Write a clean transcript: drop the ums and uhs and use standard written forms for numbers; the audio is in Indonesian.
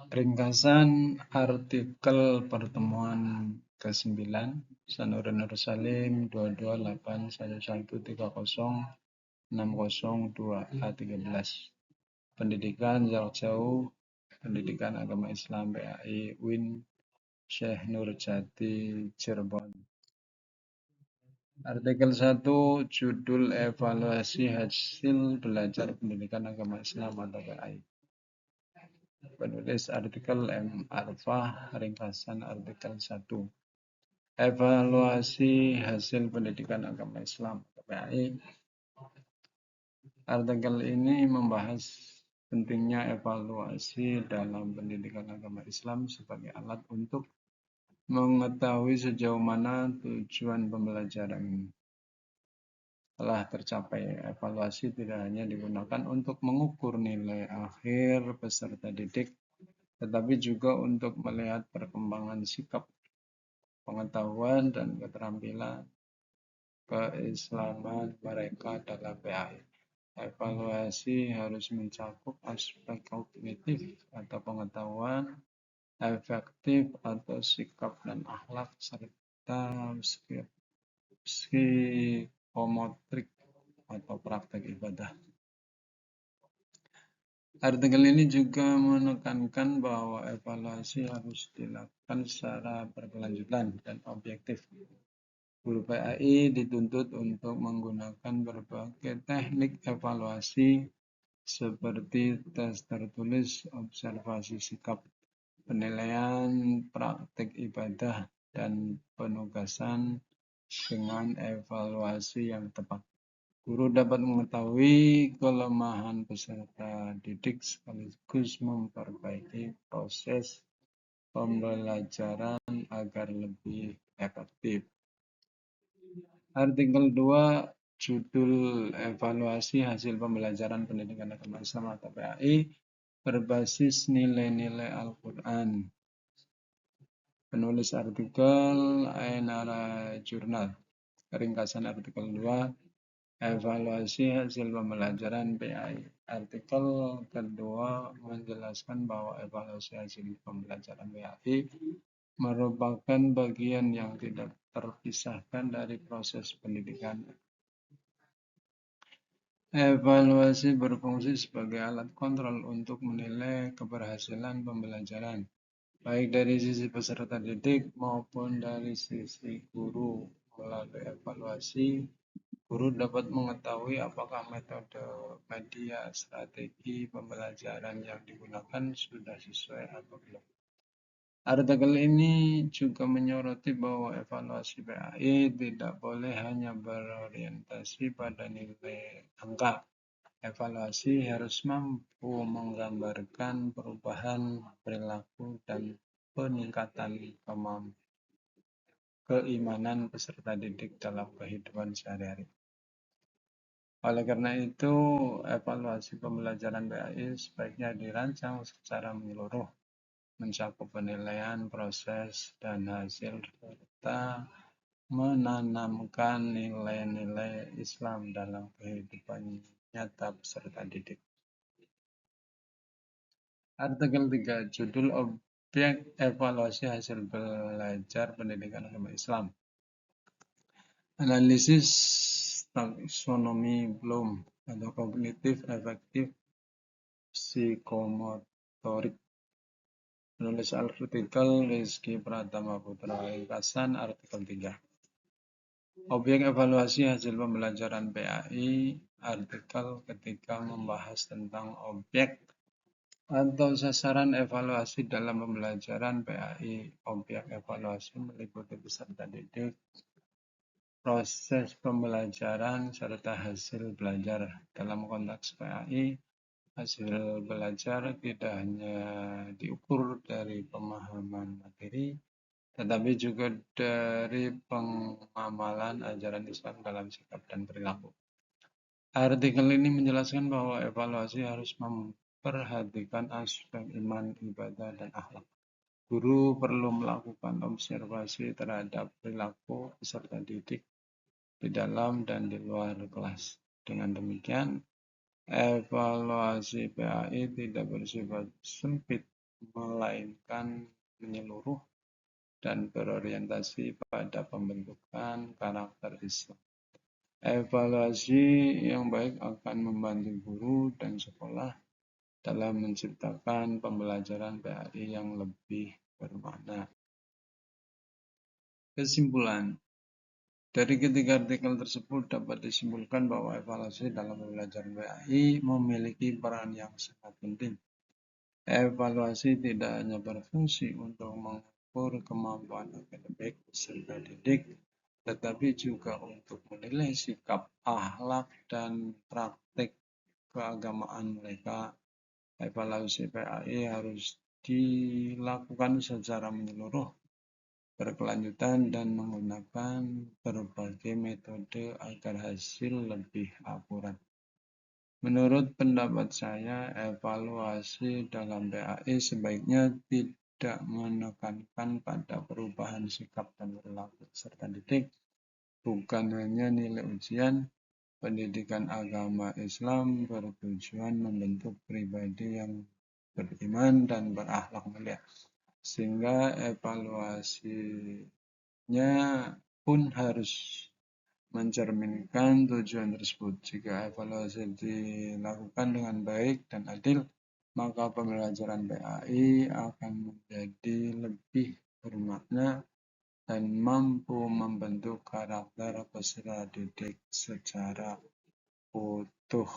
Ringkasan artikel pertemuan ke-9 Sanurun Nur Salim 228113060 Pendidikan jarak jauh Pendidikan Agama Islam PAI UIN Syekh Nurjati Cirebon. Artikel 1 judul evaluasi hasil belajar pendidikan agama Islam atau PAI. Penulis artikel M. Arfah, ringkasan artikel 1. Evaluasi hasil pendidikan agama Islam atau PAI. Artikel ini membahas pentingnya evaluasi dalam pendidikan agama Islam sebagai alat untuk mengetahui sejauh mana tujuan pembelajaran telah tercapai. Evaluasi tidak hanya digunakan untuk mengukur nilai akhir peserta didik, tetapi juga untuk melihat perkembangan sikap, pengetahuan, dan keterampilan keislaman mereka dalam PAI. Evaluasi harus mencakup aspek kognitif atau pengetahuan, efektif atau sikap dan akhlak, serta psikomotrik atau praktek ibadah. Artikel ini juga menekankan bahwa evaluasi harus dilakukan secara berkelanjutan dan objektif. Guru PAI dituntut untuk menggunakan berbagai teknik evaluasi seperti tes tertulis, observasi sikap, penilaian praktik ibadah, dan penugasan dengan evaluasi yang tepat. Guru dapat mengetahui kelemahan peserta didik sekaligus memperbaiki proses pembelajaran agar lebih efektif. Artikel 2 judul evaluasi hasil pembelajaran pendidikan agama Islam atau PAI berbasis nilai-nilai Al-Quran. Penulis artikel Ainara Jurnal. Ringkasan artikel 2 evaluasi hasil pembelajaran PAI. Artikel kedua menjelaskan bahwa evaluasi hasil pembelajaran PAI merupakan bagian yang tidak terpisahkan dari proses pendidikan. Evaluasi berfungsi sebagai alat kontrol untuk menilai keberhasilan pembelajaran, baik dari sisi peserta didik maupun dari sisi guru. Melalui evaluasi, guru dapat mengetahui apakah metode, media, strategi pembelajaran yang digunakan sudah sesuai atau belum. Artikel ini juga menyoroti bahwa evaluasi PAI tidak boleh hanya berorientasi pada nilai angka. Evaluasi harus mampu menggambarkan perubahan perilaku dan peningkatan keimanan peserta didik dalam kehidupan sehari-hari. Oleh karena itu, evaluasi pembelajaran PAI sebaiknya dirancang secara menyeluruh, mencakup penilaian, proses, dan hasil, serta menanamkan nilai-nilai Islam dalam kehidupan nyata peserta didik. Artikel 3 judul objek evaluasi hasil belajar pendidikan agama Islam. Analisis taksonomi Bloom atau kognitif efektif psikomotorik. Penulis artikel Rizky Pratama Putra. Ringkasan artikel 3. Objek evaluasi hasil pembelajaran PAI. Artikel ketiga membahas tentang objek atau sasaran evaluasi dalam pembelajaran PAI. Objek evaluasi meliputi peserta didik, proses pembelajaran, serta hasil belajar. Dalam konteks PAI, hasil belajar tidak hanya diukur dari pemahaman materi, tetapi juga dari pengamalan ajaran Islam dalam sikap dan perilaku. Artikel ini menjelaskan bahwa evaluasi harus memperhatikan aspek iman, ibadah, dan akhlak. Guru perlu melakukan observasi terhadap perilaku peserta didik di dalam dan di luar kelas. Dengan demikian, evaluasi PAI tidak bersifat sempit melainkan menyeluruh dan berorientasi pada pembentukan karakter Islam. Evaluasi yang baik akan membantu guru dan sekolah dalam menciptakan pembelajaran PAI yang lebih bermakna. Kesimpulan, dari ketiga artikel tersebut dapat disimpulkan bahwa evaluasi dalam pembelajaran PAI memiliki peran yang sangat penting. Evaluasi tidak hanya berfungsi untuk mengukur kemampuan akademik peserta didik, tetapi juga untuk menilai sikap, akhlak, dan praktik keagamaan mereka. Evaluasi PAI harus dilakukan secara menyeluruh, berkelanjutan, dan menggunakan berbagai metode agar hasil lebih akurat. Menurut pendapat saya, evaluasi dalam PAI sebaiknya tidak menekankan pada perubahan sikap dan perilaku peserta didik, bukan hanya nilai ujian. Pendidikan agama Islam bertujuan membentuk pribadi yang beriman dan berakhlak mulia, sehingga evaluasinya pun harus mencerminkan tujuan tersebut. Jika evaluasi dilakukan dengan baik dan adil, maka pembelajaran PAI akan menjadi lebih bermakna dan mampu membentuk karakter peserta didik secara utuh.